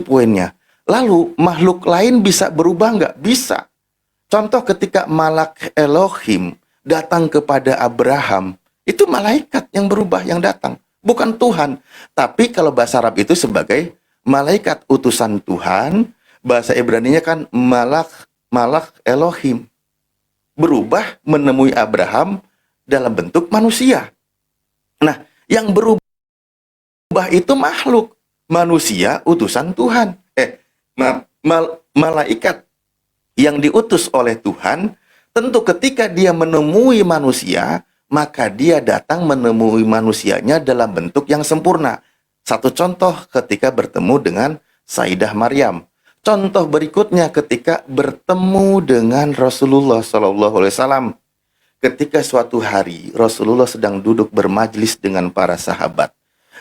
poinnya. Lalu makhluk lain bisa berubah nggak? Bisa. Contoh ketika malak Elohim datang kepada Abraham, itu malaikat yang berubah yang datang, bukan Tuhan. Tapi kalau bahasa Arab itu sebagai malaikat utusan Tuhan, bahasa Ibraninya kan malak Elohim. Berubah menemui Abraham dalam bentuk manusia. Nah, yang berubah itu makhluk, manusia utusan Tuhan. Malaikat yang diutus oleh Tuhan, tentu ketika dia menemui manusia, maka dia datang menemui manusianya dalam bentuk yang sempurna. Satu contoh ketika bertemu dengan Sayyidah Maryam. Contoh berikutnya ketika bertemu dengan Rasulullah SAW. Ketika suatu hari Rasulullah sedang duduk bermajlis dengan para sahabat,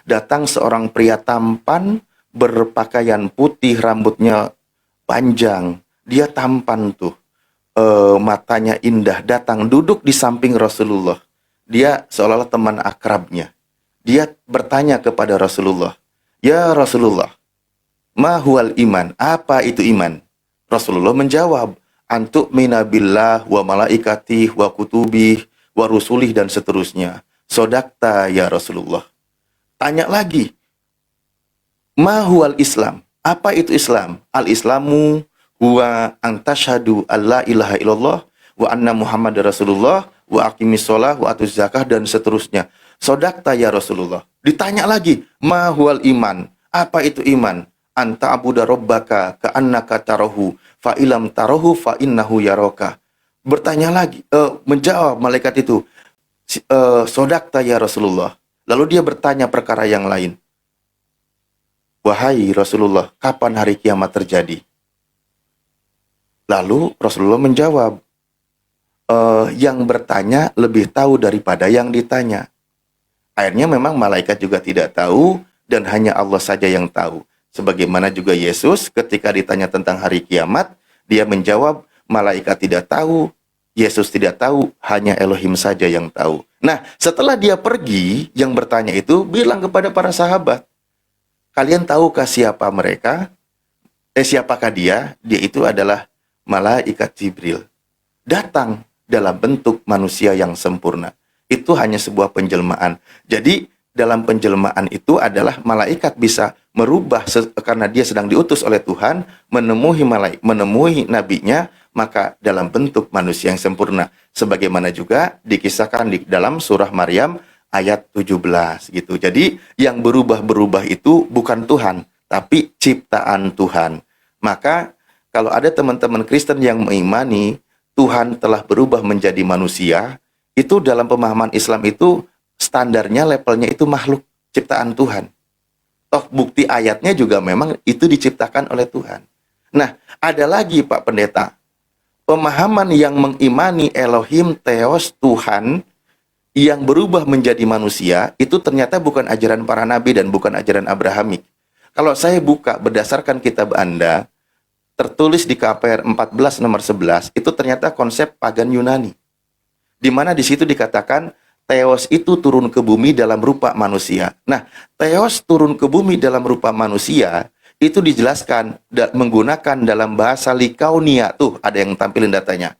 datang seorang pria tampan, berpakaian putih, rambutnya panjang, dia tampan tuh, matanya indah, datang duduk di samping Rasulullah. Dia seolah-olah teman akrabnya. Dia bertanya kepada Rasulullah, "Ya Rasulullah, ma huwal iman?" Apa itu iman? Rasulullah menjawab, "Antuk minabillah wa malaikatih wa kutubih wa rusulih," dan seterusnya. "Sodakta ya Rasulullah." Tanya lagi, "Ma huwal Islam?" Apa itu Islam? Al-Islamu huwa antashadu alla ilaha illallah wa anna Muhammad Rasulullah wa aqimis sholah wa atuz zakah, dan seterusnya. Sodakta ya Rasulullah. Ditanya lagi, "Ma huwal iman?" Apa itu iman? "Anta abuda rabbaka ka'annaka tarahu fa ilam tarahu fa innahu yaraka." Bertanya lagi, menjawab malaikat itu, "Sodakta ya Rasulullah." Lalu dia bertanya perkara yang lain, "Wahai Rasulullah, kapan hari kiamat terjadi?" Lalu Rasulullah menjawab, yang bertanya lebih tahu daripada yang ditanya. Akhirnya memang malaikat juga tidak tahu dan hanya Allah saja yang tahu. Sebagaimana juga Yesus ketika ditanya tentang hari kiamat, dia menjawab, malaikat tidak tahu, Yesus tidak tahu, hanya Elohim saja yang tahu. Nah, setelah dia pergi, yang bertanya itu bilang kepada para sahabat, "Kalian tahukah siapa mereka? Siapakah dia?" Dia itu adalah malaikat Jibril. Datang dalam bentuk manusia yang sempurna. Itu hanya sebuah penjelmaan. Jadi, dalam penjelmaan itu adalah malaikat bisa merubah karena dia sedang diutus oleh Tuhan, menemui nabinya, maka dalam bentuk manusia yang sempurna. Sebagaimana juga dikisahkan di dalam surah Maryam ayat 17 gitu. Jadi, yang berubah-berubah itu bukan Tuhan, tapi ciptaan Tuhan. Maka kalau ada teman-teman Kristen yang mengimani Tuhan telah berubah menjadi manusia, itu dalam pemahaman Islam itu standarnya, levelnya itu makhluk ciptaan Tuhan. Toh bukti ayatnya juga memang itu diciptakan oleh Tuhan. Nah, ada lagi Pak Pendeta, pemahaman yang mengimani Elohim Theos Tuhan yang berubah menjadi manusia, itu ternyata bukan ajaran para nabi dan bukan ajaran Abrahamik. Kalau saya buka berdasarkan kitab Anda, tertulis di KPR 14 nomor 11, itu ternyata konsep pagan Yunani. Di mana di situ dikatakan Theos itu turun ke bumi dalam rupa manusia. Nah, Theos turun ke bumi dalam rupa manusia itu dijelaskan menggunakan dalam bahasa Likaunia. Tuh, ada yang tampilin datanya.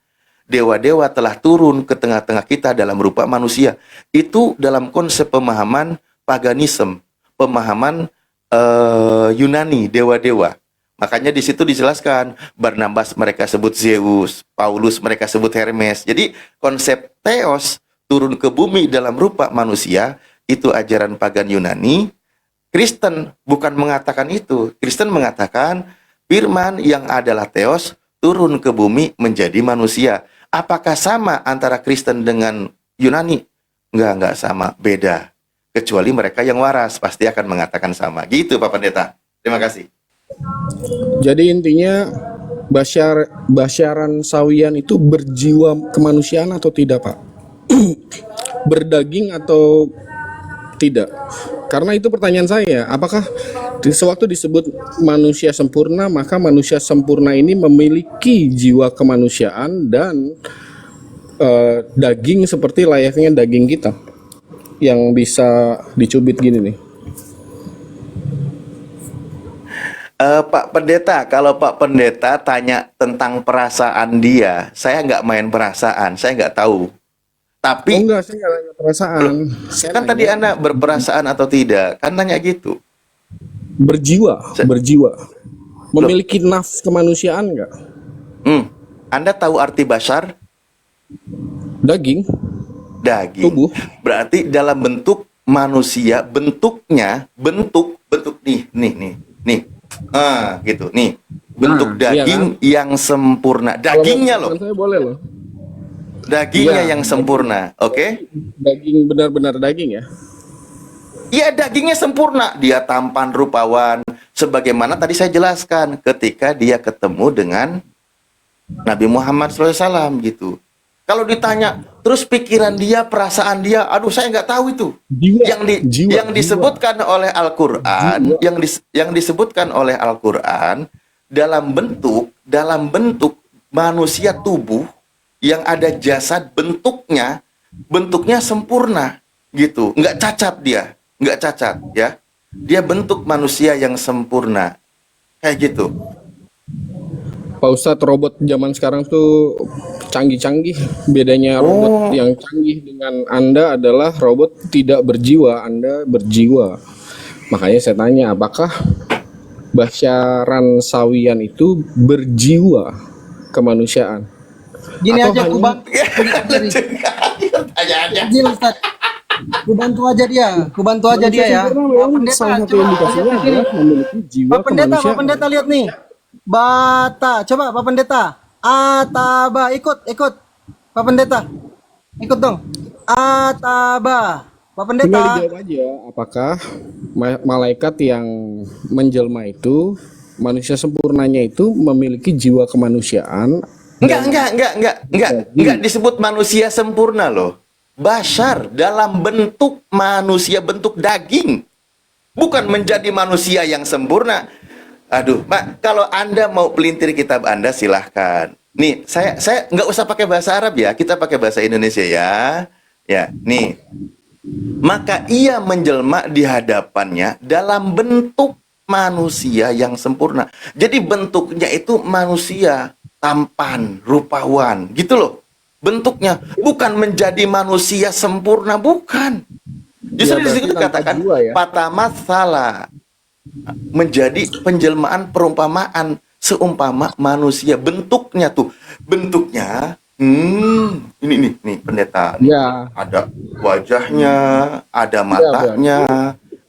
Dewa-dewa telah turun ke tengah-tengah kita dalam rupa manusia. Itu dalam konsep pemahaman paganisme, pemahaman Yunani, dewa-dewa. Makanya di situ dijelaskan, Barnabas mereka sebut Zeus, Paulus mereka sebut Hermes. Jadi konsep Theos turun ke bumi dalam rupa manusia itu ajaran pagan Yunani. Kristen bukan mengatakan itu. Kristen mengatakan firman yang adalah Theos turun ke bumi menjadi manusia. Apakah sama antara Kristen dengan Yunani? Enggak sama, beda. Kecuali mereka yang waras pasti akan mengatakan sama. Gitu Pak Pendeta. Terima kasih. Jadi intinya Basyaran Sawian itu berjiwa kemanusiaan atau tidak, Pak? Berdaging atau tidak? Karena itu pertanyaan saya, apakah sewaktu disebut manusia sempurna, maka manusia sempurna ini memiliki jiwa kemanusiaan dan daging seperti layaknya daging kita yang bisa dicubit gini nih? Pak Pendeta, kalau Pak Pendeta tanya tentang perasaan dia, saya nggak main perasaan, saya nggak tahu. Oh Tapi enggak, saya nggak nanya perasaan. Saya kan tadi nanya Anda berperasaan atau tidak, kan nanya gitu. berjiwa, Se- berjiwa. Loh, Memiliki nafs kemanusiaan nggak? hmm, Anda tahu arti bashar? Daging, Daging. tubuh. Berarti dalam bentuk manusia, bentuknya, bentuk nih. Gitu, nih. Bentuk Nah, iya kan? daging yang sempurna. Kalau mau Dagingnya perasaan loh. saya boleh loh. Dagingnya Iya, yang sempurna, oke? daging benar-benar daging ya. Iya, dagingnya sempurna. Dia tampan, rupawan. Sebagaimana tadi saya jelaskan ketika dia ketemu dengan Nabi Muhammad SAW gitu. Kalau ditanya, terus pikiran dia, perasaan dia, aduh saya nggak tahu itu. Jiwa, jiwa, Yang disebutkan oleh Al-Quran, jiwa. yang disebutkan oleh Al-Quran dalam bentuk manusia tubuh yang ada jasad bentuknya sempurna gitu, nggak cacat ya. Dia bentuk manusia yang sempurna kayak gitu. Pak Ustadz, robot zaman sekarang tuh canggih-canggih. Bedanya robot Oh, yang canggih dengan Anda adalah robot tidak berjiwa, Anda berjiwa. Makanya saya tanya, apakah Basyaran Sawian itu berjiwa kemanusiaan? Gini Atau aja, ku hanya bantu dari lucu kali pertanyaannya. kecil Ustaz. Ku bantu aja dia manusia ya. sempurna Pak memang Pendeta, salah satu coba indikasinya lihat di sini. adalah memiliki jiwa Pak kemanusiaan. Pendeta lihat nih. Bata, coba Pak Pendeta. Ataba, ikut. Pak Pendeta, ikut dong. Ataba. Pak Tinggal Pendeta. dijawab aja, apakah malaikat yang menjelma itu, manusia sempurnanya itu memiliki jiwa kemanusiaan dan Enggak disebut manusia sempurna loh. Bashar dalam bentuk manusia, bentuk daging. Bukan menjadi manusia yang sempurna. Aduh, Mak, kalau Anda mau pelintir kitab Anda silahkan. Nih, saya nggak usah pakai bahasa Arab ya, kita pakai bahasa Indonesia ya. Ya, nih. Maka ia menjelma di hadapannya dalam bentuk manusia yang sempurna. Jadi bentuknya itu manusia, tampan, rupawan, gitu loh. Bentuknya bukan menjadi manusia sempurna, bukan. ya Justru di berarti situ tanpa dikatakan jiwa ya. patamathala, menjadi penjelmaan perumpamaan seumpama manusia. Bentuknya ini nih pendeta nih. Ya, Ada wajahnya, ada ya berarti matanya,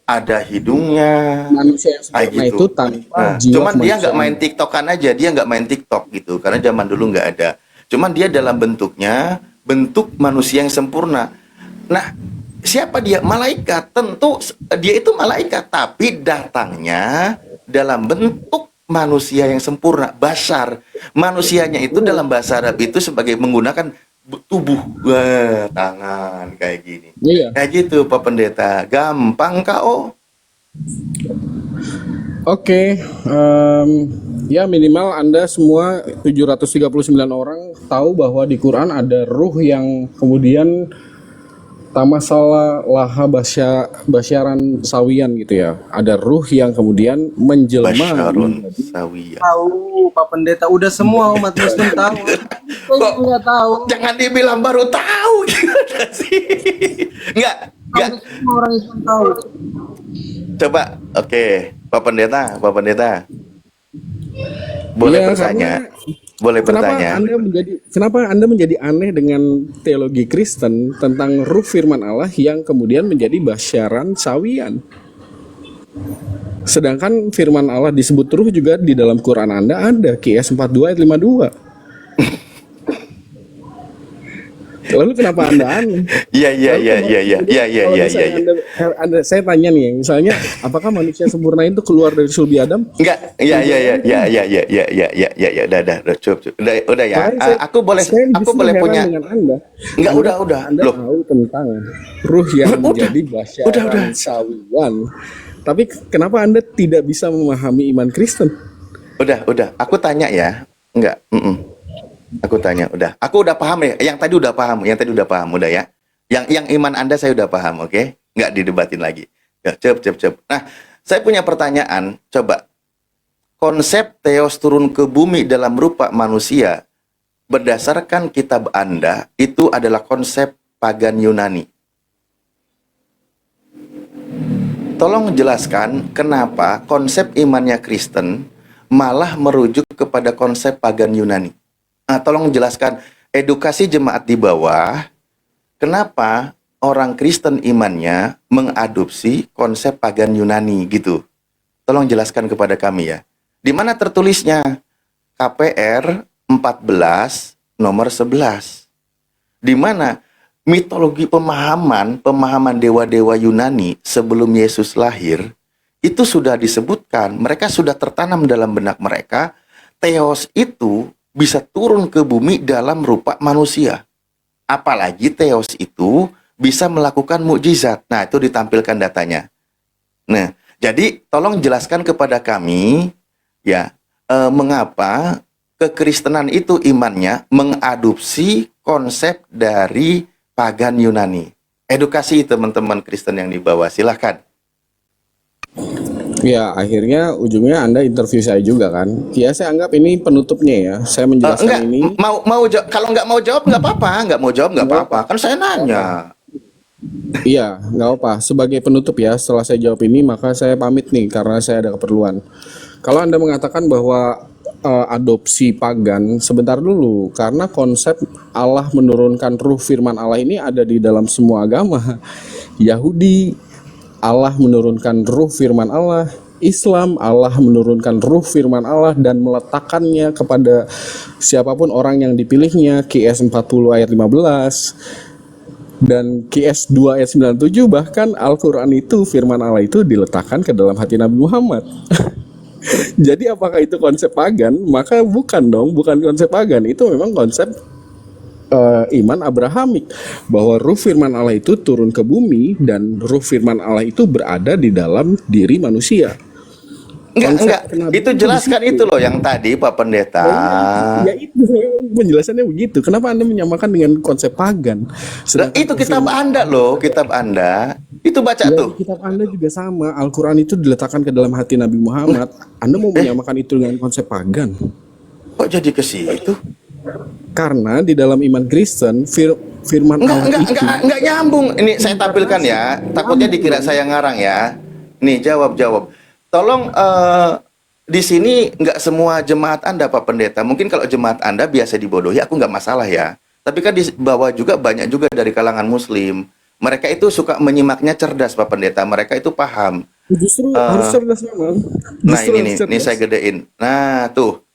ada hidungnya, manusia yang kayak sempurna gitu. itu tanpa Nah, jiwa cuman dia nggak kemanusiaan. main TikTokan aja, dia nggak main TikTok gitu, karena zaman dulu nggak ada. Cuman dia dalam bentuknya, bentuk manusia yang sempurna. Nah, siapa dia? Malaikat. Tentu dia itu malaikat, tapi datangnya dalam bentuk manusia yang sempurna, bashar. Manusianya itu dalam bahasa Arab itu sebagai menggunakan tubuh, wah, tangan kayak gini. Iya. Kayak gitu Pak Pendeta. Gampang kau. Oke, ya minimal Anda semua 739 orang tahu bahwa di Quran ada ruh yang kemudian tamasala laha basyaran sawian gitu ya. Ada ruh yang kemudian menjelma Basyarun menjadi sawiyah. Tahu Pak Pendeta, udah semua umat Muslim tahu. Saya Kok nggak tahu. jangan dibilang baru tahu gimana sih? Enggak. Hampir semua orang Islam tahu. Coba, oke, Pak Pendeta. Boleh Iya, bertanya? karena Boleh bertanya? kenapa Anda menjadi aneh dengan teologi Kristen tentang ruh firman Allah yang kemudian menjadi basyaran sawian? Sedangkan firman Allah disebut ruh juga di dalam Quran Anda ada QS 42 ayat 52. Lalu kenapa Anda aneh? Iya. Kalau misalnya saya tanya nih, misalnya apakah manusia sempurna itu keluar dari sulbi Adam? Enggak, iya, udah, cukup. Udah ya. Makanya saya, Aku boleh justru heran punya. dengan Anda. Enggak, udah. Anda Loh, tahu tentang ruh yang udah. menjadi basyaran sawian. Tapi kenapa Anda tidak bisa memahami iman Kristen? Udah. Aku tanya ya. Enggak, Aku tanya, udah. Aku udah paham ya. Yang tadi udah paham, udah ya. Yang iman Anda saya udah paham, oke? Nggak didebatin lagi. Ya, cep. Nah, saya punya pertanyaan. Coba, konsep Theos turun ke bumi dalam rupa manusia berdasarkan kitab Anda itu adalah konsep pagan Yunani. Tolong jelaskan kenapa konsep imannya Kristen malah merujuk kepada konsep pagan Yunani. Nah, tolong jelaskan edukasi jemaat di bawah, kenapa orang Kristen imannya mengadopsi konsep pagan Yunani gitu. Tolong jelaskan kepada kami ya. Di mana tertulisnya? KPR 14 nomor 11. Di mana mitologi pemahaman dewa-dewa Yunani sebelum Yesus lahir itu sudah disebutkan, mereka sudah tertanam dalam benak mereka, Theos itu bisa turun ke bumi dalam rupa manusia. Apalagi Theos itu bisa melakukan mukjizat. Nah, itu ditampilkan datanya. Nah, jadi tolong jelaskan kepada kami ya, mengapa kekristenan itu imannya mengadopsi konsep dari pagan Yunani. Edukasi teman-teman Kristen yang di bawah, silahkan. Ya, akhirnya ujungnya Anda interview saya juga kan. Ya, saya anggap ini penutupnya ya. Saya menjelaskan Enggak, ini. kalau nggak mau jawab nggak apa-apa, nggak mau jawab nggak apa-apa. Kan saya nanya. Iya, nggak apa. Sebagai penutup ya, setelah saya jawab ini, maka saya pamit nih karena saya ada keperluan. Kalau Anda mengatakan bahwa adopsi pagan, sebentar dulu, karena konsep Allah menurunkan ruh firman Allah ini ada di dalam semua agama. Yahudi, Allah menurunkan ruh firman Allah. Islam, Allah menurunkan ruh firman Allah dan meletakkannya kepada siapapun orang yang dipilihnya. QS 40 ayat 15 dan QS 2 ayat 97, bahkan Al-Quran itu, firman Allah itu diletakkan ke dalam hati Nabi Muhammad. Jadi apakah itu konsep pagan? Maka bukan dong, bukan konsep pagan. Itu memang konsep iman Abrahamik, bahwa ruh firman Allah itu turun ke bumi dan ruh firman Allah itu berada di dalam diri manusia. Enggak. Itu jelaskan itu loh yang tadi Pak Pendeta. Ya itu penjelasannya begitu. Kenapa Anda menyamakan dengan konsep pagan? Nah, itu kitab Anda loh, kitab Anda. Itu baca ya, tuh. kitab Anda juga sama. Al-Quran itu diletakkan ke dalam hati Nabi Muhammad. Anda mau menyamakan itu dengan konsep pagan? Kok jadi ke situ? Karena di dalam iman Kristen firman Allah itu enggak nyambung. Ini saya tampilkan ya. Takutnya dikira saya ngarang ya. Nih, jawab. Tolong di sini nggak semua jemaat Anda Pak Pendeta. Mungkin kalau jemaat Anda biasa dibodohi, aku nggak masalah ya. Tapi kan di bawah juga banyak juga dari kalangan Muslim. Mereka itu suka menyimaknya cerdas Pak Pendeta. Mereka itu paham. Justru harus cerdas memang. Nah ini saya gedein. Nah tuh.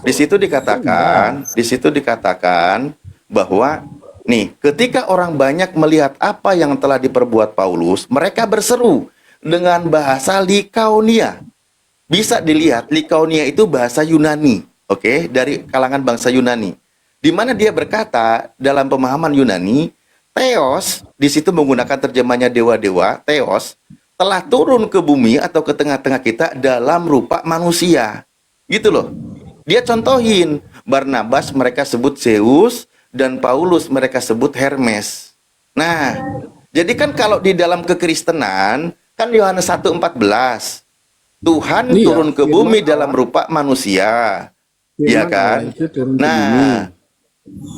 Di situ dikatakan bahwa nih, ketika orang banyak melihat apa yang telah diperbuat Paulus, mereka berseru dengan bahasa Likaonia. Bisa dilihat, Likaonia itu bahasa Yunani, oke, dari kalangan bangsa Yunani. Di mana dia berkata dalam pemahaman Yunani, Theos, di situ menggunakan terjemahnya dewa-dewa, Theos telah turun ke bumi atau ke tengah-tengah kita dalam rupa manusia. Gitu loh. Dia contohin, Barnabas mereka sebut Zeus dan Paulus mereka sebut Hermes. Nah, jadi kan kalau di dalam kekristenan kan Yohanes 1:14, Tuhan turun ke bumi dalam rupa manusia. Iya kan? Nah,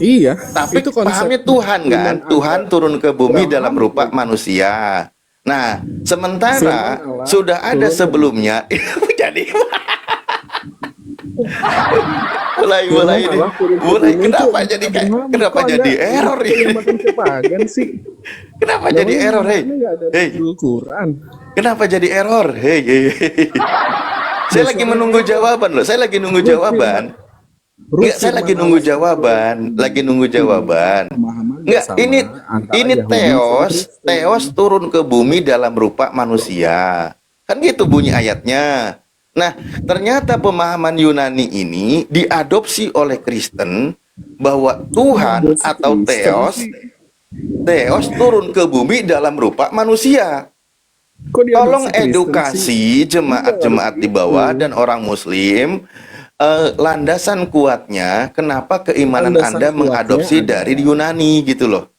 iya. tapi itu pahamnya Tuhan kan? Tuhan turun ke bumi dalam rupa manusia. Nah, sementara sudah ada sebelumnya. Jadi mulai kenapa jadi error ini? Kenapa jadi error? Kenapa jadi error? Saya lagi menunggu jawaban loh. Saya lagi nunggu jawaban. Enggak, saya lagi nunggu jawaban. Enggak, ini Theos turun ke bumi dalam rupa manusia. Kan gitu bunyi ayatnya. Nah, ternyata pemahaman Yunani ini diadopsi oleh Kristen bahwa Tuhan atau Theos turun ke bumi dalam rupa manusia. Tolong edukasi jemaat-jemaat di bawah dan orang Muslim, landasan kuatnya kenapa keimanan Anda mengadopsi dari Yunani gitu loh.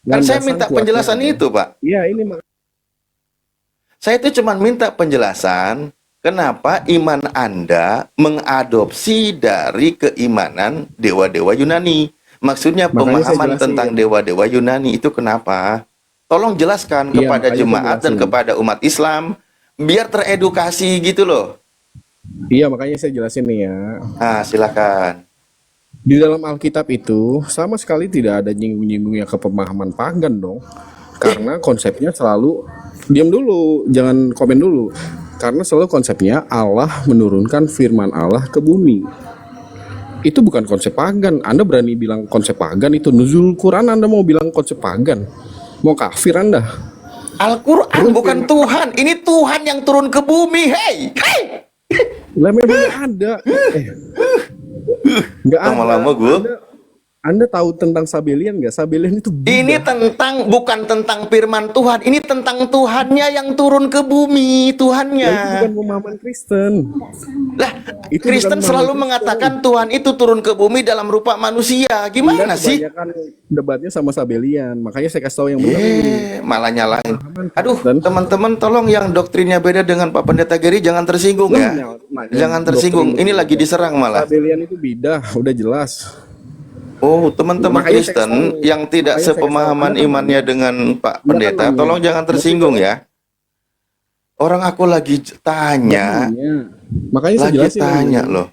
Kan saya minta penjelasan itu, Pak. Iya, ini saya itu cuma minta penjelasan kenapa iman Anda mengadopsi dari keimanan dewa-dewa Yunani? Maksudnya Makanya saya pemahaman jelasin. tentang dewa-dewa Yunani itu kenapa? Tolong jelaskan Iya, kepada makanya saya jemaat dan jelasin. kepada umat Islam biar teredukasi gitu loh. Iya, makanya saya jelasin nih ya. Ah, silakan. Di dalam Alkitab itu sama sekali tidak ada nyinggung-nyinggungnya ke pemahaman pagan dong. Karena konsepnya selalu, diam dulu, jangan komen dulu. Karena selalu konsepnya Allah menurunkan firman Allah ke bumi. Itu bukan konsep pagan. Anda berani bilang konsep pagan itu nuzul Quran, Anda mau bilang konsep pagan. Mau kafir Anda. Al-Quran bukan Tuhan. Ini Tuhan yang turun ke bumi. Hei, hei. Lah memang nggak ada. Nggak ada. Lama-lama gue. Anda tahu tentang Sabelian nggak? Sabelian itu Buddha. Ini tentang, bukan tentang firman Tuhan. Ini tentang Tuhannya yang turun ke bumi. Itu Tuhannya. bukan pemahaman Kristen. Lah, Itu Kristen bukan selalu pemahaman mengatakan Tuhan itu turun ke bumi dalam rupa manusia. Gimana Anda sih? kebanyakan debatnya sama Sabelian. Makanya saya kasih tahu yang benar ini. Malah nyalain. Aduh, Kristen. teman-teman tolong yang doktrinnya beda dengan Pak Pendeta Geri jangan tersinggung ya. Jangan tersinggung. Ini lagi diserang malah. Sabelian itu bidah, udah jelas. Oh, teman-teman Makanya saya Kristen kasih tahu. yang tidak Makanya saya sepemahaman kasih tahu. imannya dengan Pak Pendeta, nanya. tolong jangan tersinggung ya. Orang aku lagi tanya, Makanya. Makanya saya lagi jelasin tanya ini. loh.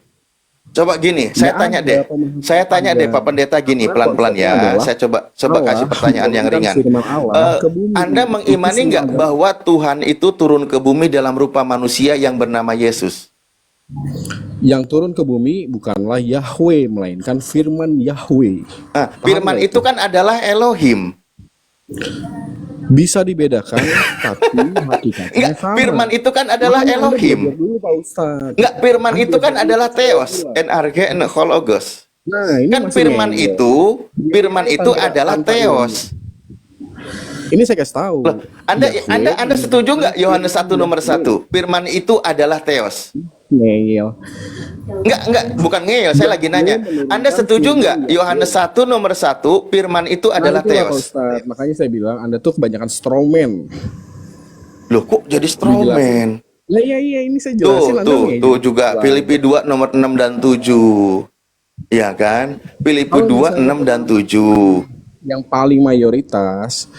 Coba gini, saya Nggak tanya ada deh. pemahaman Saya tanya deh Anda. Pak Pendeta gini, Karena pelan-pelan konsepnya ya. adalah Saya coba Allah kasih pertanyaan yang menurunkan ringan. firman Allah ke bumi. Anda mengimani Itu nggak semua bahwa Tuhan itu turun ke bumi dalam rupa manusia yang bernama Yesus? yang turun ke bumi bukanlah Yahweh, melainkan firman Yahweh. Nah, Paham firman nggak itu kan adalah Elohim. bisa dibedakan, tapi hakikatnya Enggak, sama. firman itu kan adalah Makanya Anda Elohim. belajar dulu, Pak Ustadz. Enggak, firman Anda itu kan belajar adalah dulu, Theos, Pak. NRG, Hologos. Nah, ini Kan masih firman ngeyel. firman itu adalah Theos. Ini saya kasih tahu. Loh, Yahweh Anda setuju nggak Yohanes 1 nomor 1? Firman itu adalah Theos. ngeyel. Enggak, bukan ngeyel, saya lagi nanya. Anda setuju nggak Yohanes 1 nomor 1 firman itu adalah Nah, itulah, Pak Theos? Ustadz. Makanya saya bilang Anda tuh kebanyakan strawman. Loh, kok jadi strawman? Lah iya ini saya Tuh, jelasin Anda ngeyel. tuh juga Filipi 2 nomor 6 dan 7. Ya kan? Filipi Kalau 2 misalnya 6 dan 7. Yang paling mayoritas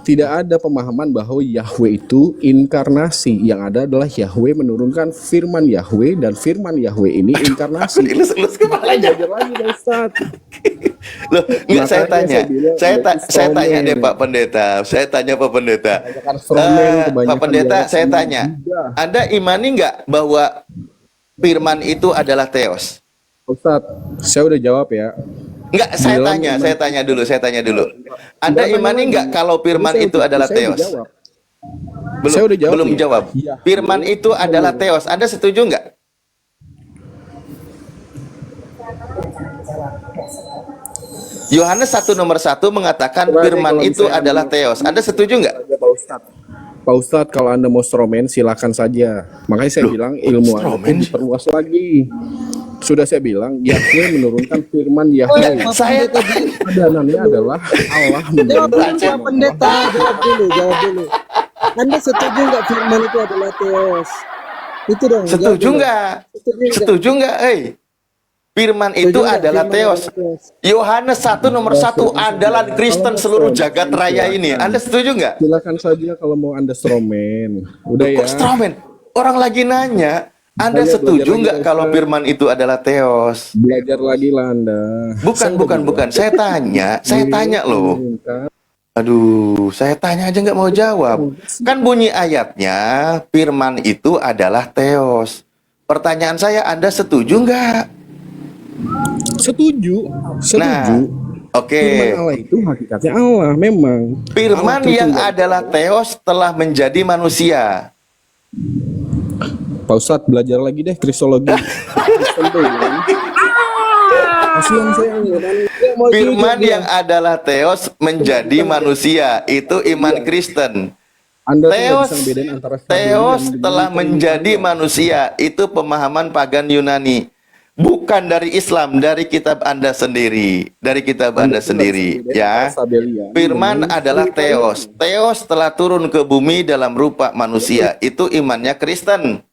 tidak ada pemahaman bahwa Yahweh itu inkarnasi. Yang ada adalah Yahweh menurunkan firman Yahweh, dan firman Yahweh ini inkarnasi. Elus-elus kepalanya. Belajar lagi, Pak Ustadz. Loh, enggak, saya Makanya tanya. saya bilang, Saya berarti saya tanya strawman. deh Pak Pendeta. Saya tanya Pak Pendeta. Kebanyakan strawman, Pak kebanyakan Pendeta, dialek saya sama tanya. Buddha. Anda imani nggak bahwa firman itu adalah Theos? Ustadz, saya udah jawab ya. Enggak, saya Dalam tanya, iman- saya tanya dulu. Anda Jangan imani lagi. nggak kalau firman Saya itu udah- adalah saya udah Theos? jawab. Saya udah jawab Belum nih. jawab. Iya. Firman itu adalah Theos. Anda setuju nggak? Yohanes 1 nomor 1 mengatakan Coba deh firman kalau itu misalnya adalah Anda- Theos. Anda setuju nggak? Pak Ustadz. Pak Ustadz, kalau Anda mau strawman silakan saja. Makanya saya Loh, bilang ilmu Anda strawman itu sih? diperluas lagi. Sudah saya bilang Yahweh menurunkan firman Yahweh. Enggak, saya Padanannya adalah Allah Jawab menurunkan dulu, Pak firman Pendeta. Jawab dulu. Anda setuju nggak firman itu adalah Theos? Itu dong. jawab setuju dulu. nggak? Setuju nggak? Setuju nggak? Firman itu Setuju nggak adalah firman Theos. adalah Theos? Yohanes 1 nomor 1 adalah Kristen seluruh jagat raya ini. Anda setuju nggak? Silakan saja kalau mau Anda strawman. Udah ya. Kok strawman? Orang lagi nanya. Anda Makanya setuju belajar nggak lagi, kalau Ustaz. firman itu adalah Theos? Belajar lagi lah Anda. Bukan. Saya tanya loh. Aduh, saya tanya aja nggak mau jawab. Kan bunyi ayatnya, firman itu adalah Theos. Pertanyaan saya, Anda setuju nggak? Setuju. Nah, oke. Firman Allah itu hakikatnya Allah memang. Firman Allah yang tertunggal. adalah Theos telah menjadi manusia. Pak Ustadz belajar lagi deh kristologi. Kristen tuh, ya. Kasihan saya nggak mau Firman jujur, yang adalah Theos menjadi manusia. Itu iman Kristen. Anda tuh nggak Theos, bisa ngebedain antara Theos Sabelian telah dengan menjadi manusia. Itu pemahaman pagan Yunani. Bukan dari Islam, dari kitab Anda sendiri. Dari kitab Anda sendiri, ya. Sabelian Firman dengan adalah Sabelian. Theos. Theos telah turun ke bumi dalam rupa manusia. Itu imannya Kristen.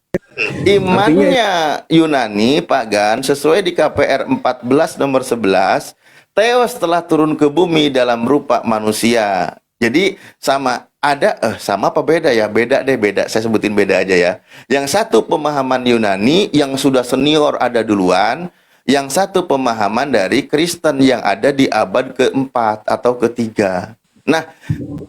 Imannya Yunani pagan sesuai di KPR 14 nomor 11, teos telah turun ke bumi dalam rupa manusia. Jadi sama sama apa beda ya? Beda deh, beda. Saya sebutin beda aja ya. Yang satu pemahaman Yunani yang sudah senior ada duluan, yang satu pemahaman dari Kristen yang ada di abad keempat atau ketiga. Nah,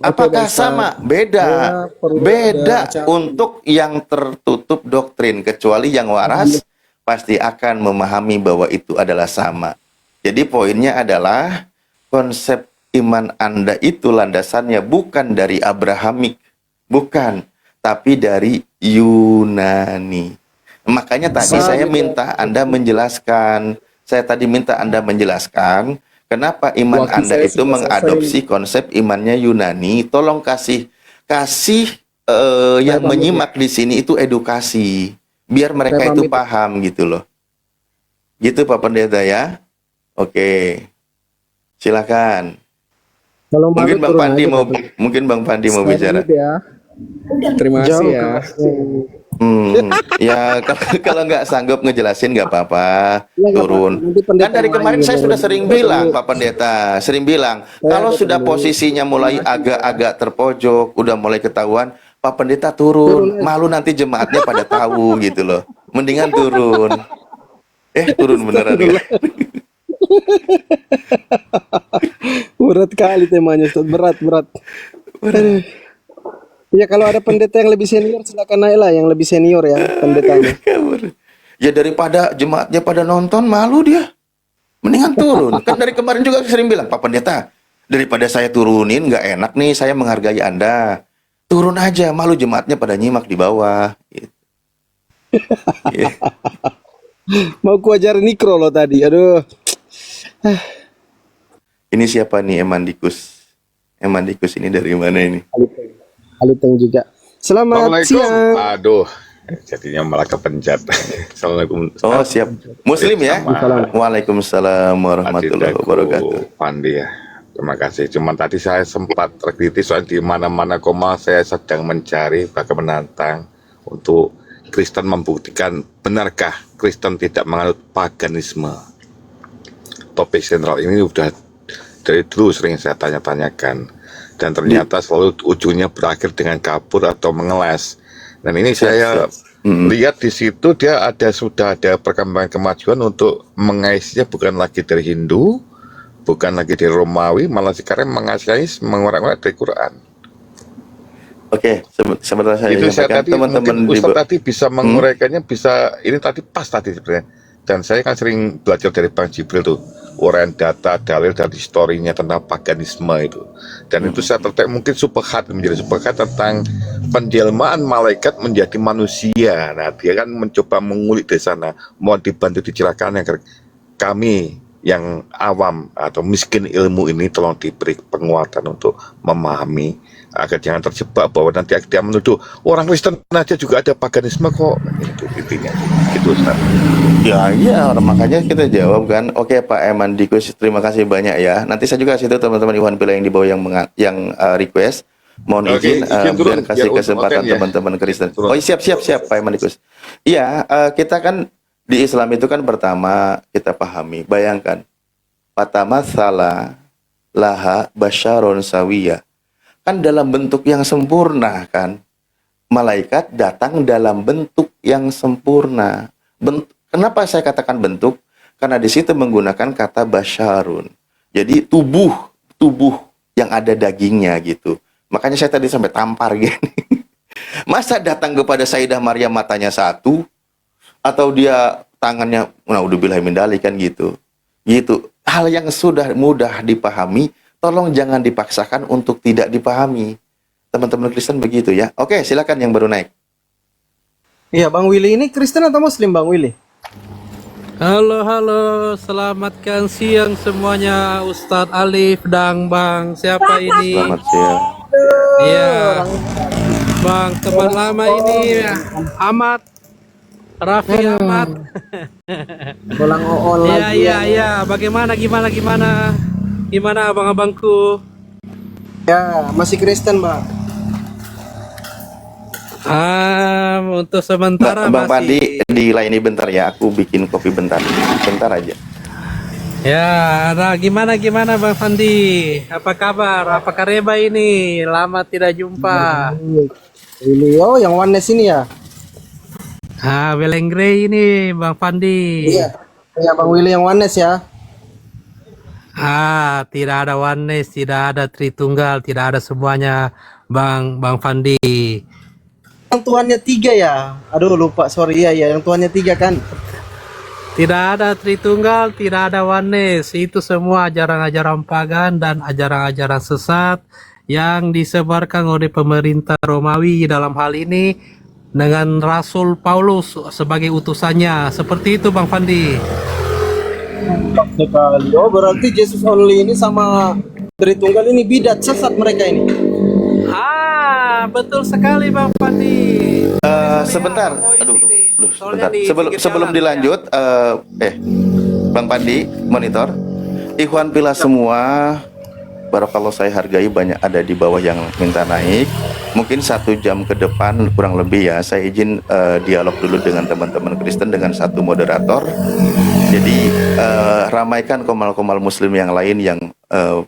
apakah Bang Ustaz. sama? Beda. Ya, perlu Beda ada cara. untuk yang tertutup doktrin, kecuali yang waras pasti akan memahami bahwa itu adalah sama. Jadi poinnya adalah konsep iman Anda itu landasannya bukan dari Abrahamik, bukan, tapi dari Yunani. Makanya tadi saya minta Anda menjelaskan. Saya tadi minta Anda menjelaskan kenapa iman Waktu Anda saya itu sudah mengadopsi konsep imannya Yunani. Tolong kasih yang pamit menyimak di sini itu edukasi, biar mereka Saya itu pamit. paham gitu loh. Gitu Pak Pendeta ya. Oke. Silakan. Kalau Mungkin malu Bang turun Pandi aja, mau Pak. mungkin Bang Pandi mau Saya bicara. pamit ya. Terima kasih Jauh ya. Ya kalau nggak sanggup ngejelasin nggak apa-apa, Iya, nggak apa. turun. Nanti pendeta Kan dari yang kemarin lain saya yang sudah lebih sering tahu. bilang, Pak Pendeta, sering bilang, kalau sudah posisinya mulai agak-agak terpojok, udah mulai ketahuan, Pak Pendeta turun, malu nanti jemaatnya pada tahu gitu loh. Mendingan turun. Turun beneran ya. Berat kali temanya, Ustaz. Berat. Aduh. Ya kalau ada pendeta yang lebih senior silakan naik lah, yang lebnya senior ya pendetanya. Kabur. Ya daripada jemaatnya pada nonton, malu dia. Mendingan turun. Kan dari kemarin juga sering bilang, Pak Pendeta, daripada saya turunin, nggak enak nih, saya menghargai Anda. Turun aja, malu jemaatnya pada nyimak di bawah. Gitu. Iya. Mau ku ajarin Nikro loh tadi. Aduh. Ini siapa nih Emandikus? Emandikus ini dari mana ini? Aliteng juga. Selamat Assalamualaikum. siang. Aduh, jadinya malah kepencet. Assalamualaikum. Oh siap. Muslim ya? Sama Waalaikumsalam warahmatullahi Adidaku wabarakatuh. Pandi ya. Terima kasih. Cuman tadi saya sempat terkritis soal di mana-mana koma saya sedang mencari bahkan menantang untuk Kristen membuktikan benarkah Kristen tidak menganut paganisme. Topik sentral ini udah dari dulu sering saya tanya-tanyakan dan ternyata selalu ujungnya berakhir dengan kabur atau mengeles. Dan ini saya lihat di situ dia sudah ada perkembangan kemajuan untuk mengaisnya bukan lagi dari Hindu, bukan lagi dari Romawi, malah sekarang mengais mengorek-orek dari Quran. Oke, sebentar saya Itu saya sampaikan tadi teman-teman mungkin di Ustaz tadi bisa menguraikannya, bisa ini tadi pas tadi sebenarnya. Dan saya kan sering belajar dari Bang Jibril tuh, uraian data, dalil dan historinya tentang paganisme itu. Dan itu saya tertarik mungkin menjadi subhat tentang penjelmaan malaikat menjadi manusia. Nah, dia kan mencoba mengulik di sana, mohon dibantu dicerahkan agar kami yang awam atau miskin ilmu ini tolong diberi penguatan untuk memahami agar jangan terjebak bahwa nanti dia menuduh orang Kristen aja juga ada paganisme kok. Itu intinya. Gitu Ustaz. Ya iya, makanya kita jawab kan. Oke Pak Emandikus, terima kasih banyak ya. Nanti saya juga kasih tahu teman-teman Iwan Pila yang di bawah yang request. Mohon Oke, izin izin turun, biar kasih biar kesempatan konten ya. teman-teman Kristen. Turun. Oh siap Pak Emandikus. Iya, kita kan di Islam itu kan pertama kita pahami. Bayangkan, pertama salah laha basyaron sawiyah. Kan dalam bentuk yang sempurna kan. Malaikat datang dalam bentuk yang sempurna. Kenapa saya katakan bentuk? Karena di situ menggunakan kata basyarun. Jadi tubuh yang ada dagingnya gitu. Makanya saya tadi sampai tampar gini. Masa datang kepada Sayyidah Maryam matanya satu, atau dia tangannya, naudzubillah min dzalik kan gitu. Gitu. Hal yang sudah mudah dipahami, tolong jangan dipaksakan untuk tidak dipahami. Teman-teman Kristen begitu ya. Oke, silakan yang baru naik. Iya, Bang Willy ini Kristen atau Muslim, Bang Willy? Halo, selamatkan siang semuanya, Ustadz Alif dan Bang. Siapa ini? Selamat siang. Iya, Bang, teman lama ini, Ahmad, Raffi Ahmad. Bolang ool lagi. Iya. Bagaimana? Gimana abang-abangku? Ya, masih Kristen, Bang. Untuk sementara Bang Pandi masih. di line ini bentar ya, aku bikin kopi bentar. Bentar aja. Ya, ada gimana Bang Fandi? Apa kabar? Apa kareba ini? Lama tidak jumpa. Ini oh yang Oneness ini ya. Belengre ini Bang Fandi. Iya. Ya Bang Willy yang Oneness ya. Tidak ada oneness, tidak ada Tritunggal, tidak ada semuanya Bang Fandi. Yang tuannya 3 ya. Aduh lupa, sorry ya yang tuannya 3 kan. Tidak ada Tritunggal, tidak ada oneness. Itu semua ajaran-ajaran pagan dan ajaran-ajaran sesat yang disebarkan oleh pemerintah Romawi dalam hal ini dengan Rasul Paulus sebagai utusannya. Seperti itu Bang Fandi. Sekali. Oh berarti Jesus only ini sama Tritunggal ini bidat sesat mereka ini. Betul sekali Bang Fandi. Sebentar, sebentar. Sebelum dilanjut, Bang Pandi, monitor. Ikhwan Pila semua, Barakallah saya hargai banyak ada di bawah yang minta naik. Mungkin 1 jam ke depan kurang lebih ya. Saya izin dialog dulu dengan teman-teman Kristen dengan 1 moderator. Jadi ramaikan komal-komal Muslim yang lain yang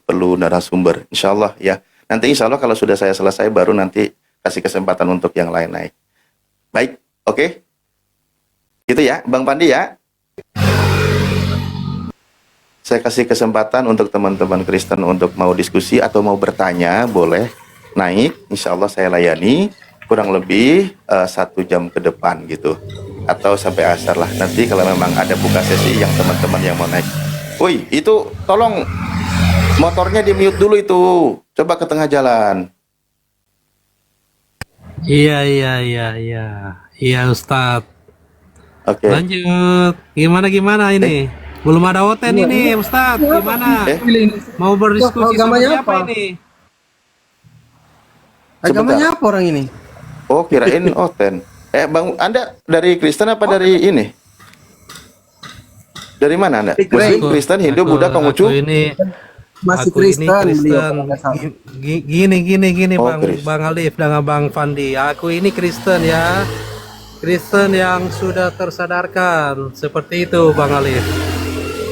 perlu narasumber. Insya Allah ya. Nanti insya Allah kalau sudah saya selesai baru nanti kasih kesempatan untuk yang lain naik. Baik, oke. Gitu ya, Bang Pandi ya. Saya kasih kesempatan untuk teman-teman Kristen untuk mau diskusi atau mau bertanya, boleh naik. Insya Allah saya layani kurang lebih 1 jam ke depan gitu. Atau sampai asar lah. Nanti kalau memang ada buka sesi yang teman-teman yang mau naik. Woi, itu tolong motornya di mute dulu itu. Coba ke tengah jalan. Iya Ustadz. Oke. Lanjut. Gimana ini? Belum ada Oten ini Ustadz. Gimana? Mau berdiskusi sama agamanya siapa apa? ini? Agamanya apa orang ini? Oh, kirain Oten. Bang, Anda dari Kristen apa dari ini? Dari mana Anda? Muslim, Kristen, Hindu, Buddha, Konghucu? Masih Aku ini Kristen beliau. Gini Oh, Bang Kristen. Bang Alif dengan Bang Fandi. Aku ini Kristen ya. Kristen yang sudah tersadarkan. Seperti itu Bang Alif.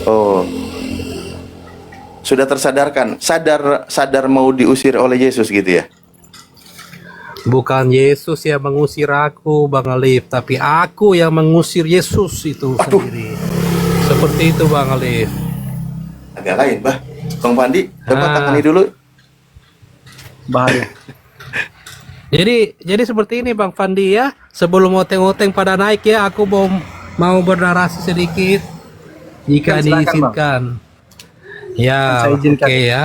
Oh. Sudah tersadarkan, sadar mau diusir oleh Yesus gitu ya? Bukan Yesus yang mengusir aku Bang Alif, tapi aku yang mengusir Yesus itu sendiri. Seperti itu Bang Alif. Agak lain, Bah. Bang Pandi, coba Ah. tangani dulu. Bahaya. Jadi seperti ini Bang Fandi ya. Sebelum oteng-oteng pada naik ya, aku mau bernarasi sedikit jika Silakan, diizinkan. Ya, Saya izinkan. oke ya.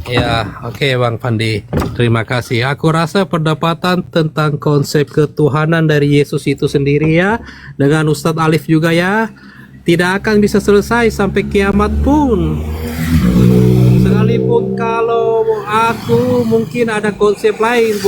Ya, oke Bang Fandi. Terima kasih. Aku rasa perdebatan tentang konsep ketuhanan dari Yesus itu sendiri ya, dengan Ustadz Alif juga ya, tidak akan bisa selesai sampai kiamat pun. Sekalipun kalau aku mungkin ada konsep lain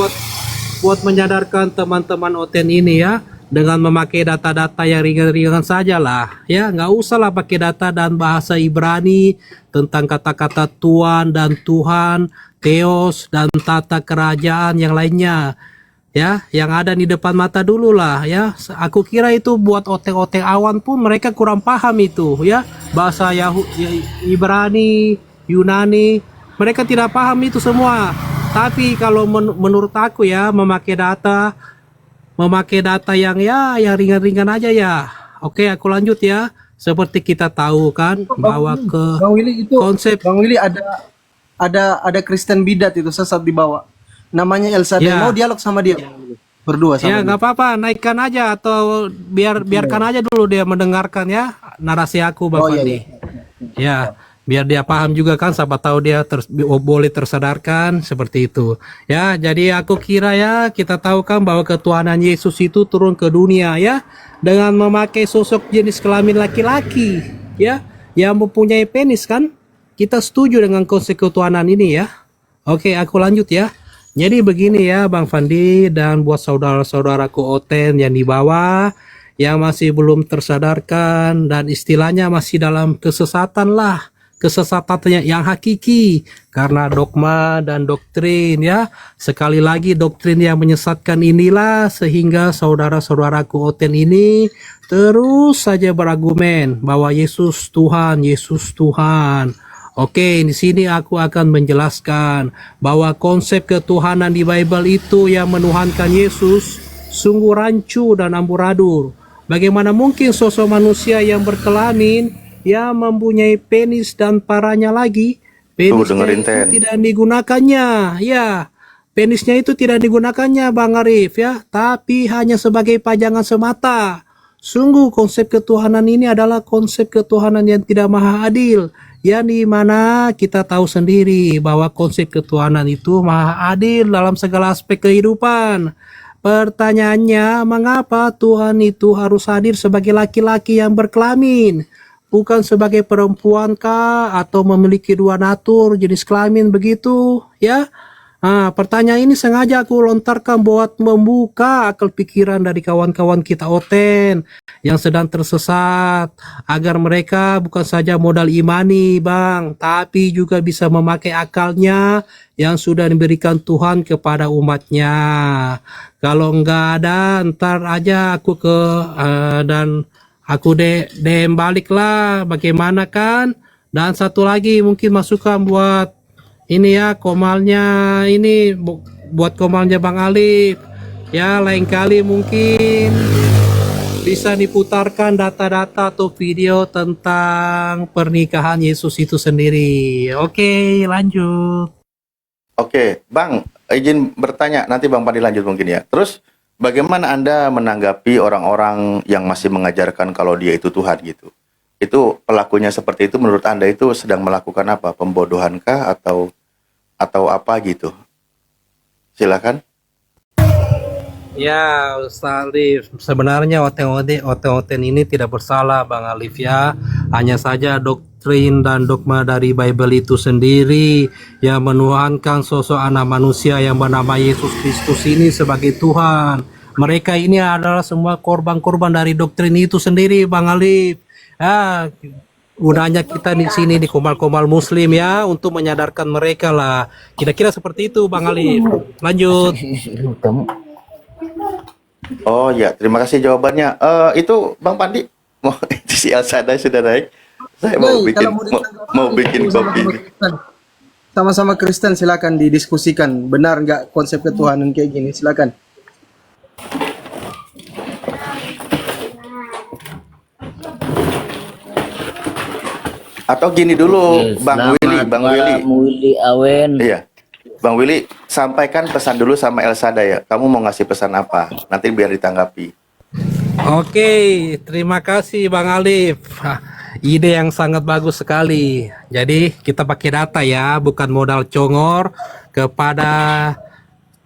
buat menyadarkan teman-teman Oten ini ya, dengan memakai data-data yang ringan-ringan saja lah ya, nggak usah lah pakai data dan bahasa Ibrani tentang kata-kata Tuhan dan Tuhan, Theos dan tata kerajaan yang lainnya ya, yang ada di depan mata dulu lah ya. Aku kira itu buat oteng-oteng awan pun mereka kurang paham itu ya, bahasa Ibrani, Yunani, mereka tidak paham itu semua. Tapi kalau menurut aku ya, memakai data yang yang ringan-ringan aja ya. Oke, aku lanjut ya. Seperti kita tahu kan bahwa Bang Willy itu konsep Bang Willy ada Kristen bidat itu sesat dibawa. Namanya Elsa Ya. Mau dialog sama dia. Berdua sama ya dia. nggak apa-apa, naikkan aja atau biarkan aja dulu dia mendengarkan ya narasi aku Bang Oh, iya, Fandi. Ya, biar dia paham juga kan, siapa tahu dia boleh tersadarkan seperti itu. Ya, jadi aku kira ya, kita tahu kan bahwa ketuhanan Yesus itu turun ke dunia ya dengan memakai sosok jenis kelamin laki-laki ya, yang mempunyai penis kan. Kita setuju dengan konsep ketuhanan ini ya. Oke, aku lanjut ya. Jadi begini ya Bang Fandi dan buat saudara-saudaraku Oten yang di bawah yang masih belum tersadarkan dan istilahnya masih dalam kesesatan lah. kesesatannya yang hakiki karena dogma dan doktrin ya. Sekali lagi doktrin yang menyesatkan inilah sehingga saudara-saudaraku Oten ini terus saja berargumen bahwa Yesus Tuhan, Yesus Tuhan. Oke, di sini aku akan menjelaskan bahwa konsep ketuhanan di Bible itu yang menuhankan Yesus sungguh rancu dan amburadul. Bagaimana mungkin sosok manusia yang berkelamin yang mempunyai penis dan paranya lagi, penisnya dengerin, itu Ten. tidak digunakannya, ya. Penisnya itu tidak digunakannya, Bang Arif, ya, tapi hanya sebagai pajangan semata. Sungguh konsep ketuhanan ini adalah konsep ketuhanan yang tidak maha adil, yang dimana kita tahu sendiri bahwa konsep ketuhanan itu maha adil dalam segala aspek kehidupan. Pertanyaannya, mengapa Tuhan itu harus hadir sebagai laki-laki yang berkelamin? Bukan sebagai perempuan kah? Atau memiliki dua natur jenis kelamin begitu? Ya, pertanyaan ini sengaja aku lontarkan buat membuka akal pikiran dari kawan-kawan kita Oten yang sedang tersesat, agar mereka bukan saja modal imani Bang, tapi juga bisa memakai akalnya yang sudah diberikan Tuhan kepada umatnya. Kalau enggak ada, ntar aja aku ke dan aku DM balik lah, bagaimana kan? Dan satu lagi mungkin masukan buat ini ya, komalnya ini buat komalnya Bang Alif. Ya, lain kali mungkin bisa diputarkan data-data atau video tentang pernikahan Yesus itu sendiri. Oke, lanjut. Oke, Bang, izin bertanya, nanti Bang Pandi lanjut mungkin ya. Terus, bagaimana Anda menanggapi orang-orang yang masih mengajarkan kalau dia itu Tuhan gitu? Itu pelakunya seperti itu, menurut Anda itu sedang melakukan apa? Pembodohankah atau apa gitu? Silakan. Ya, Ustaz Alif, sebenarnya Oten ini tidak bersalah, Bang Alif ya. Hanya saja doktrin dan dogma dari Bible itu sendiri yang menuhankan sosok anak manusia yang bernama Yesus Kristus ini sebagai Tuhan. Mereka ini adalah semua korban-korban dari doktrin itu sendiri, Bang Alif. Ya, gunanya kita di sini di komal-komal Muslim ya untuk menyadarkan mereka lah. Kira-kira seperti itu, Bang Alif. Lanjut. Oh ya, terima kasih jawabannya. Itu Bang Pandi, mau si Elsada sudah naik. Saya mau Yoi, bikin kalau mau ditanggapi mau bikin sama-sama kopi. Kristen. Sama-sama Kristen, silakan didiskusikan. Benar nggak konsep ketuhanan kayak gini? Silakan. Atau gini dulu, Bang Willy, Bang Willy. Willy Awen. Iya. Bang Willy, sampaikan pesan dulu sama Elsada ya. Kamu mau ngasih pesan apa? Nanti biar ditanggapi. Oke, terima kasih Bang Alif. Ide yang sangat bagus sekali. Jadi kita pakai data ya, bukan modal congor kepada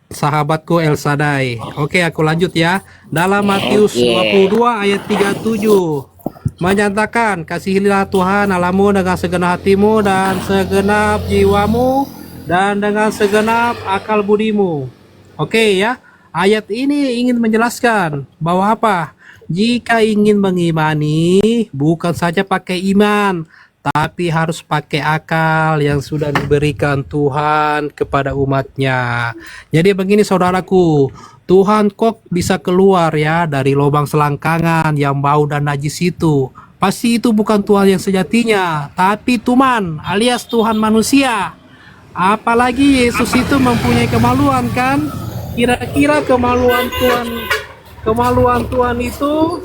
sahabatku El Sadai. Oke, aku lanjut ya. Dalam Matius 22 ayat 37 menyatakan, kasihilah Tuhan Allahmu dengan segenap hatimu dan segenap jiwamu dan dengan segenap akal budimu. Oke ya, ayat ini ingin menjelaskan bahwa apa? Jika ingin mengimani, bukan saja pakai iman, tapi harus pakai akal yang sudah diberikan Tuhan kepada umatnya. Jadi begini saudaraku, Tuhan kok bisa keluar ya dari lubang selangkangan yang bau dan najis itu? Pasti itu bukan Tuhan yang sejatinya, tapi Tuman alias Tuhan manusia. Apalagi Yesus itu mempunyai kemaluan kan? Kira-kira kemaluan Tuhan itu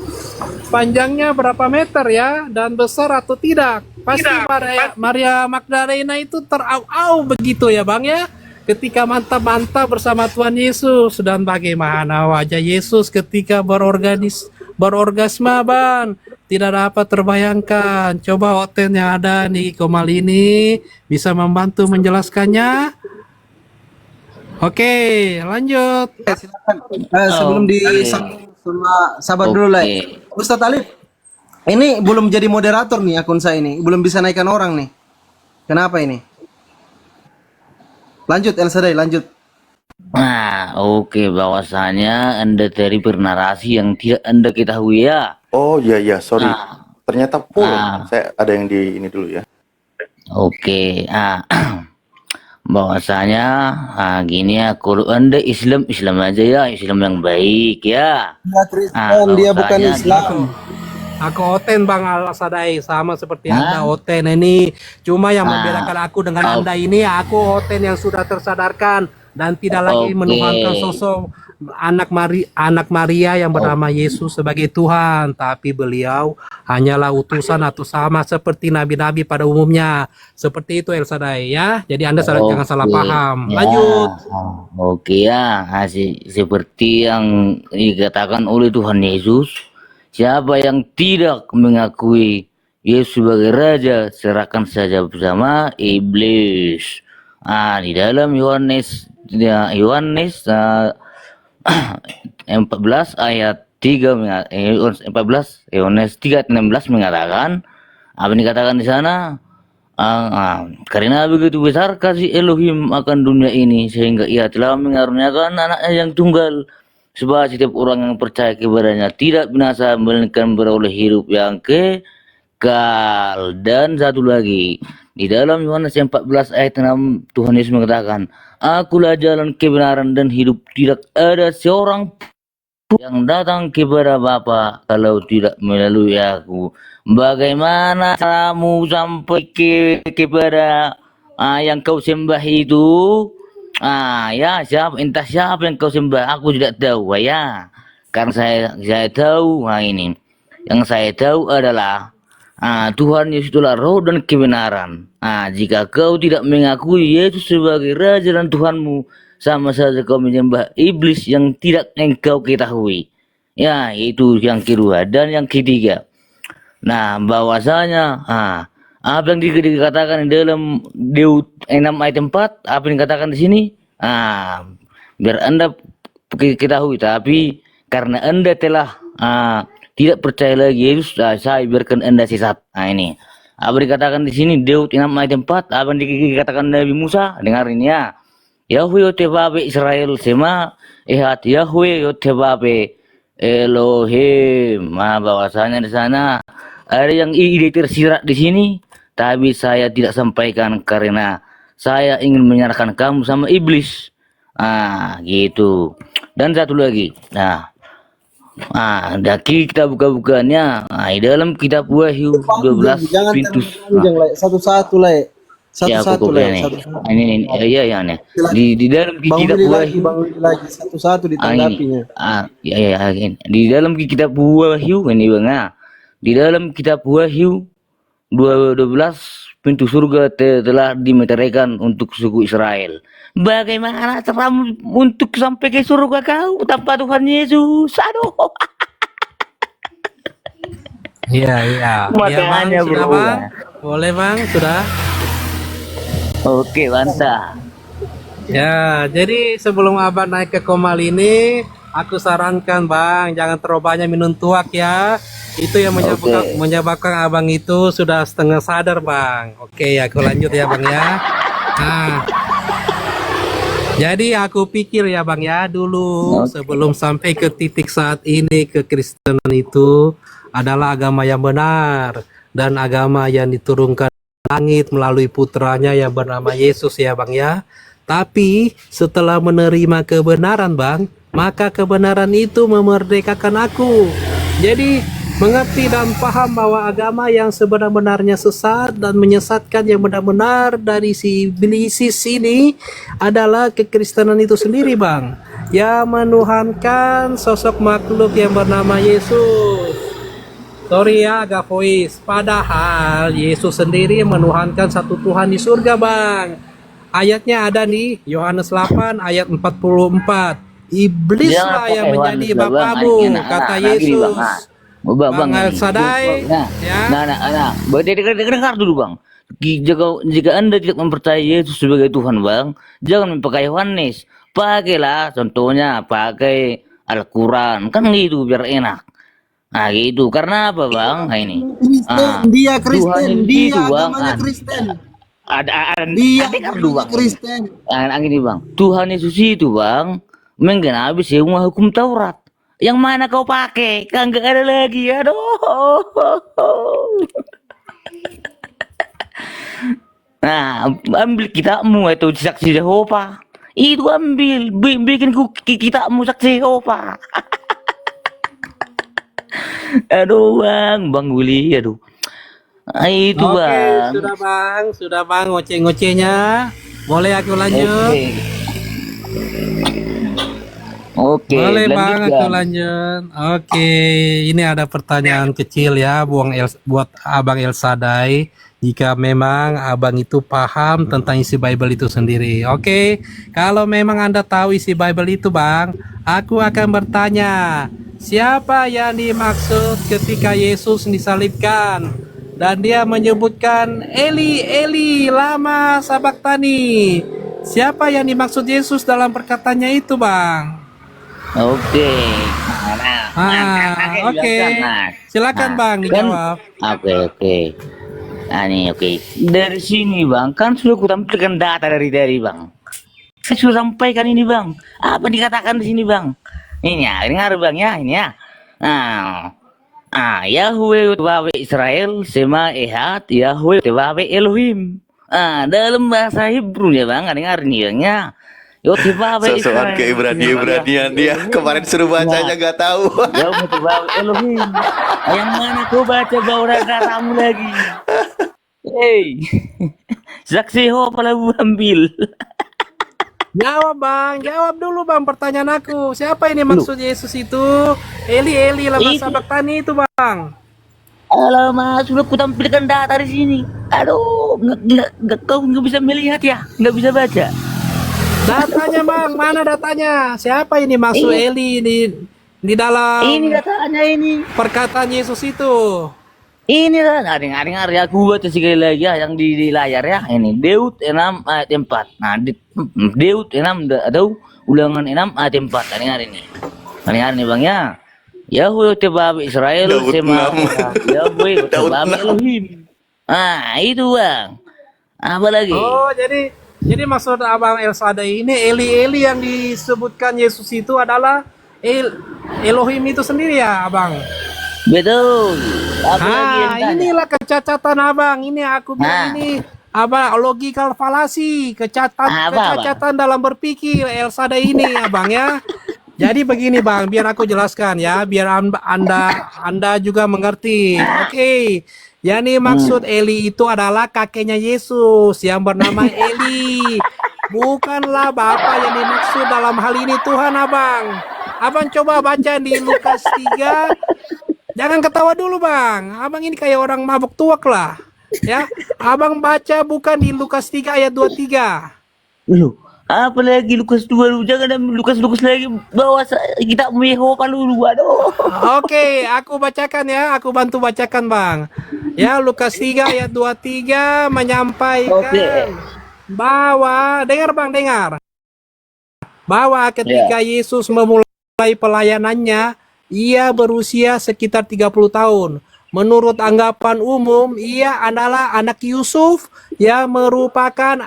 panjangnya berapa meter ya, dan besar atau tidak? Pasti Maria Magdalena itu terau-au begitu ya Bang ya, ketika mantap-mantap bersama Tuhan Yesus. Dan bagaimana wajah Yesus ketika berorgasme Bang, tidak dapat terbayangkan. Coba Oten yang ada di Komal ini bisa membantu menjelaskannya. Oke, lanjut. Silakan. Sebelum sabar dulu lah. Ustadz Alif, ini belum jadi moderator nih akun saya ini, belum bisa naikkan orang nih. Kenapa ini? Lanjut El Sadai, lanjut. Nah, oke, bahwasanya Anda dari bernarasi yang tidak Anda ketahui ya. Oh iya, sorry. Nah, Ternyata full. Nah. Saya ada yang di ini dulu ya. Oke, bahwasanya gini ya, kalau anda Islam Islam aja ya, Islam yang baik ya. Dia Kristen, dia bukan Bahwasanya Islam. Aku Oten Bang Al Sadai, sama seperti Anda Hah? Oten ini. Cuma yang Ah, membedakan aku dengan oh, Anda ini, aku Oten yang sudah tersadarkan dan tidak lagi oke. menuhankan sosok anak Maria yang Oh, bernama Yesus sebagai Tuhan, tapi beliau hanyalah utusan atau sama seperti nabi-nabi pada umumnya. Seperti itu El Sadai ya. Jadi Anda jangan salah oke. paham. Ya, Lanjut. oke ya. Seperti yang dikatakan oleh Tuhan Yesus, siapa yang tidak mengakui Yesus sebagai Raja, serahkan saja bersama iblis. Di dalam Yohanes 14 ayat 3 14 Yohanes 3 ayat 16 mengatakan apa yang dikatakan di sana, karena begitu besar kasih Elohim akan dunia ini sehingga ia telah mengaruniakan anaknya yang tunggal supaya setiap orang yang percaya kepadanya tidak binasa melainkan beroleh hidup yang kekal. Dan satu lagi di dalam Yohanes 14 ayat 6 Tuhan Yesus mengatakan, akulah jalan kebenaran dan hidup, tidak ada seorang yang datang kepada Bapa kalau tidak melalui aku. Bagaimana caramu sampai kepada yang kau sembah itu? Ya, entah siapa yang kau sembah, aku tidak tahu ya. Karena saya tahu, ini yang saya tahu adalah Tuhan Yesus itulah roh dan kebenaran. Jika kau tidak mengakui Yesus sebagai Raja dan Tuhanmu, sama saja kau menyembah iblis yang tidak engkau ketahui. Ya, itu yang kedua. Dan yang ketiga, bahwasanya apa yang dikatakan di dalam Deut 6 ayat 4, apa yang dikatakan di sini? Biar Anda ketahui, tapi karena Anda telah tidak percaya lagi Yesus, saya biarkan Anda sesat. Ini apa dikatakan di sini Deut 6 ayat 4, apa yang dikatakan Nabi Musa? Dengar ini ya. Yahweh Yotebabe Israel sema ehat Yahweh Yotebabe Elohim. Bahwasanya di sana ada yang ide tersirat di sini, tapi saya tidak sampaikan karena saya ingin menyerahkan kamu sama iblis. Gitu. Dan satu lagi. Daki kita buka-bukanya di dalam kitab Wahyu 12 Jangan pintu. panjang, Le. Satu-satu, Le. Ya, Satu-satu, aku Le. nih. Satu-satu. Ini ya nih. Di dalam Bang kitab Willy lagi, Wahyu. Bang Willy lagi. Satu-satu Ini. ditanggapinya. Ini. Di dalam kitab Wahyu ini Bang. Di dalam kitab Wahyu 12 pintu surga telah dimeteraikan untuk suku Israel. Bagaimana caramu untuk sampai ke surga kau tanpa Tuhan Yesus? Aduh. Iya, iya. Iya Bang, Makanya sudah bro. Bang. Boleh Bang, sudah. Oke, mantap. Ya, jadi sebelum Abang naik ke Komal ini, aku sarankan Bang, jangan terlalu banyak minum tuak ya. Itu yang menyebabkan Abang itu sudah setengah sadar Bang. Oke, aku lanjut ya Bang ya. Jadi aku pikir ya Bang ya, dulu sebelum sampai ke titik saat ini kekristenan itu adalah agama yang benar dan agama yang diturunkan langit melalui putranya yang bernama Yesus ya Bang ya. Tapi setelah menerima kebenaran Bang, maka kebenaran itu memerdekakan aku. Jadi mengerti dan paham bahwa agama yang sebenar-benarnya sesat dan menyesatkan yang benar-benar dari si iblisis ini adalah kekristenan itu sendiri Bang, yang menuhankan sosok makhluk yang bernama Yesus. Sorry ya agak voice. Padahal Yesus sendiri menuhankan satu Tuhan di surga Bang. Ayatnya ada di Yohanes 8 ayat 44. Iblislah yang menjadi bapamu, kata Yesus. Bang Al-Sadai ya. Dengar dulu Bang. Jika Anda tidak mempercayai Yesus sebagai Tuhan Bang, jangan memakai Yohanes. Pakailah contohnya pakai Al-Quran. Kan gitu biar enak. Gitu. Karena apa Bang? Ini. Dia Kristen, dia itu, Bang. agamanya Kristen. Dia dulu Bang. Kristen. Gini Bang. Tuhan Yesus itu Bang menggenapi semua hukum Taurat. Yang mana kau pakai? Kan nggak ada lagi. Aduh. Nah, ambil kitabmu itu saksi Yehova. Itu ambil, bikin kitabmu saksi Yehova. Aduh Bang Willy, aduh. Itu Oke, Bang. sudah Bang ngoceh-ngocehnya. Boleh aku lanjut? Oke, Boleh Bang, lanjut aku Bang. lanjut. Oke, ini ada pertanyaan kecil ya, buat Abang El Sadai. Jika memang Abang itu paham tentang isi Bible itu sendiri. Oke, kalau memang Anda tahu isi Bible itu Bang, aku akan bertanya, siapa yang dimaksud ketika Yesus disalibkan? Dan dia menyebutkan, Eli, Eli, lama sabaktani. Siapa yang dimaksud Yesus dalam perkataannya itu Bang? Oke. Oke. Jelaskan, Mas. Silakan Nah, Bang kan, dijawab. oke. Nah, nih oke. Dari sini Bang, kan sudah kutampilkan data dari Bang. Saya sudah sampaikan ini Bang. Apa dikatakan di sini Bang? Ini ya, dengar Bang ya, ini ya. Yahweh Tebawe Israel, Sema Ehad, Yahweh Tebawe Elohim. Dalam bahasa Hebrew ya Bang, dengar nih Bang ya. Yo Tebawe Sosokan Israel. keibranian dia. Kemarin suruh bacanya gak tahu. Yahweh Tebawe Elohim. Yang mana kau baca bauran katamu lagi? Hei, saksi Yehova lah ambil. Jawab Bang, jawab dulu Bang pertanyaan aku. Siapa ini maksud Yesus itu? Eli, Eli, lama Itu. sabaktani itu Bang. Alamak, sudah kutampilkan data di sini. Aduh, kau nggak bisa melihat ya, nggak bisa baca. Datanya Bang, mana datanya? Siapa ini maksud Eli di dalam Ini datanya ini. perkataan Yesus itu? Ini kan, dengar ya, aku baca sekali lagi ya, yang di layar ya. Ini Daud 6 ayat 4. Nah, Daud 6 atau Ulangan 6 ayat 4. Dengar ini. Dengar nih Bang ya. Yahweh Tebawe Israel, Daud Sema 6. Yahweh Daud Tebawe 6. Elohim. Itu Bang. Apa lagi? Oh, jadi maksud Abang El Sadai ini Eli yang disebutkan Yesus itu adalah Elohim itu sendiri ya, Abang? Betul. Apa lagi yang tanya? Inilah kecacatan Abang. Ini aku bilang ini logical fallacy, kecacatan dalam berpikir El Sadai ini, Abang ya. Jadi begini Bang, biar aku jelaskan ya, biar Anda juga mengerti. Oke. Yani maksud Eli itu adalah kakeknya Yesus yang bernama Eli. Bukanlah Bapak yang dimaksud dalam hal ini Tuhan Abang. Abang coba baca di Lukas 3. Jangan ketawa dulu Bang. Abang ini kayak orang mabuk tuak lah. Ya, Abang baca bukan di Lukas 3 ayat 23. Loh, apa lagi Lukas 2 lu? Jangan ada Lukas lagi. Bawa kita Yehova dulu. Aduh. Oke, aku bacakan ya. Aku bantu bacakan Bang. Ya, Lukas 3 ayat 23 menyampaikan bahwa, dengar Bang, dengar. Bahwa ketika Yesus memulai pelayanannya, ia berusia sekitar 30 tahun. Menurut anggapan umum, ia adalah anak Yusuf yang merupakan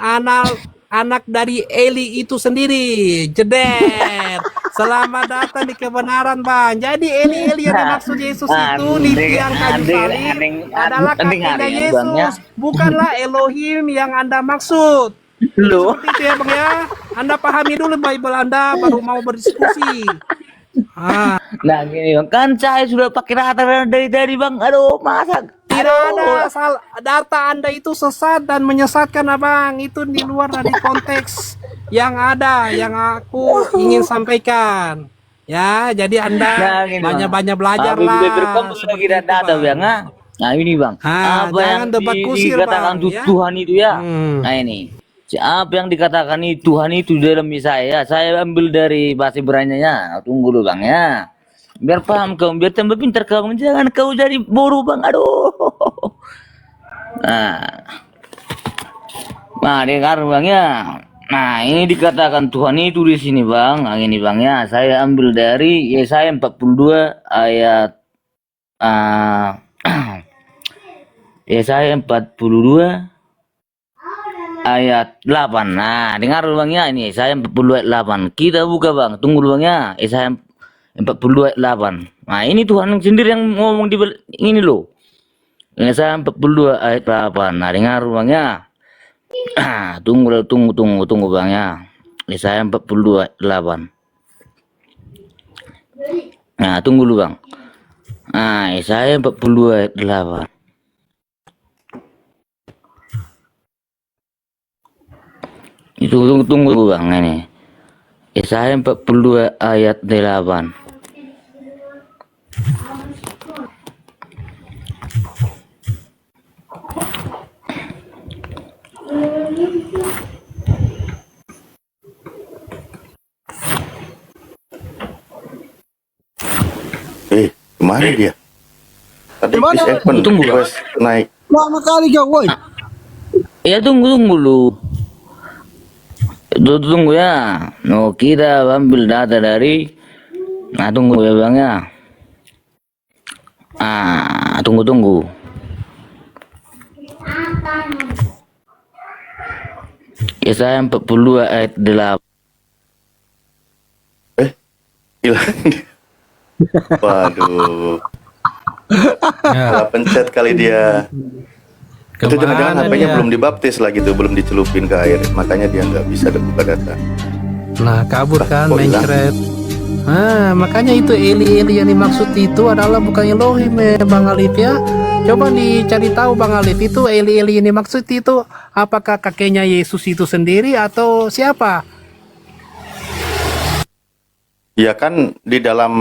anak dari Eli itu sendiri. Jeder. Selamat datang di kebenaran Bang. Jadi Eli yang dimaksud Yesus itu di tiang kayu salib adalah kakeknya Yesus, bukanlah Elohim yang Anda maksud. Loh. Seperti itu ya Bang ya. Anda pahami dulu Bible Anda baru mau berdiskusi. Nah gini Bang, kan saya sudah pakai data dari Bang. Aduh, masa tidak ada data Anda itu sesat dan menyesatkan Abang. Itu di luar dari konteks yang ada, yang aku ingin sampaikan. Ya, jadi Anda banyak-banyak belajar lah. Seperti data Bang. Nah ini Bang, apa yang dikatakan Tuhan itu ya? Nah ini, apa yang dikatakan Tuhan itu dalam saya ambil dari bahasa Ibrani-nya. Tunggu dulu Bang ya. Biar paham kau, biar tambah pintar kau, jangan kau jadi bodoh Bang. Aduh. Nah, dengar Bang ya. Nah, ini dikatakan Tuhan itu di sini Bang. Nah, ini Bang ya. Saya ambil dari Yesaya 42 ayat Yesaya 42 ayat 8. Nah, dengar Bang ya, ini Yesaya 42 ayat 8. Kita buka Bang. Tunggu dulu Bang ya. Yesaya 42 ayat 8. Nah, ini Tuhan sendiri yang ngomong di ini loh. Yesaya 42 ayat 8. Nah, dengar Bang ya. Tunggu Bang ya. Yesaya 48. Nah, tunggu dulu Bang. Nah, Yesaya 48. Tunggu Bang ini. Yesaya 42 ayat 8. Kemana dia? Tadi Gimana? Chris Evans Tunggu, Bang. request naik. Lama kali kau, woi. Ya tunggu dulu. Tunggu ya. No, kita ambil data dari. Nah, tunggu ya Bang ya. Tunggu. Yesaya 42 ayat 8. Hilang. Waduh. Ya, Salah pencet kali dia. Itu jangan-jangan kemana HP-nya dia? belum dibaptis lagi tuh, belum dicelupin ke air. Makanya dia nggak bisa buka data. Nah, kabur kan, Kok hilang? mencret. Makanya itu Eli yang dimaksud itu adalah bukan Elohim Bang Alif ya. Coba dicari tahu Bang Alif, itu Eli yang dimaksud itu apakah kakeknya Yesus itu sendiri atau siapa? Ya kan di dalam